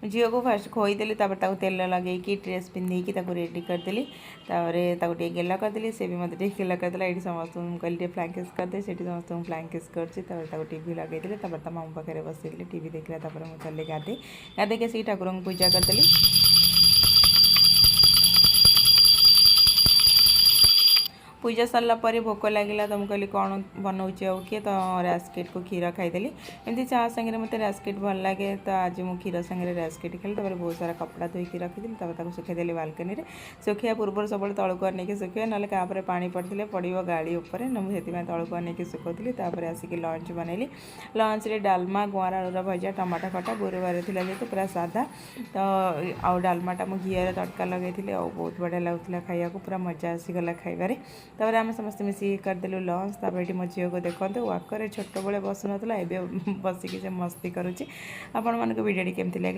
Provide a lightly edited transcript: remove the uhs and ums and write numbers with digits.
झील को फास्ट खोईदेली तेल लगे ड्रेस पिंधेकी रेडी करदेली गेला करदेली से भी मतलब गेला करदेला ये समस्त कहली फ्लांकेस करदे से समस्त फ्लांकेस कर टीवी लगे मामू पाखे बसैली टीवी देखला मुझे चल गाधे गाधे आसिक ठाकुर को पूजा करदेली। पूजा सरला भोक लगे तो मुझे कहली कौन बनाऊँ किए तो रास्केट को क्षीर खाईदेली एमती चाह संगे मत रास्केट भल लगे तो आज मुझे क्षीर संगे रास्केट खाली बहुत सारा कपड़ा धोईकी रखी सुखेदेली बालकनी में सुखा पूर्व सब तौक नहीं सुखे ना क्या पानी पड़े पड़ो गाड़ी उपर ना मुझे तौक नहीं सुखोली आसिक लंच बनैली लंच रे डालमा गुआर आलूर भजा टमाटो खटा गुरुवार थी जेहतु पूरा सादा तो आउ डालमाटा मुझे घीर तड़का लगे बहुत बढ़िया लगुला खाया पूरा मजा आसीगला खाइबारे तापर आम समस्त मिसी करदेलु लंच ये मो झील को देखते वाकर छोट बड़े बसु ना बसिकी से मस्ती करुच्ची आपण मान भिडियो केमती लगे।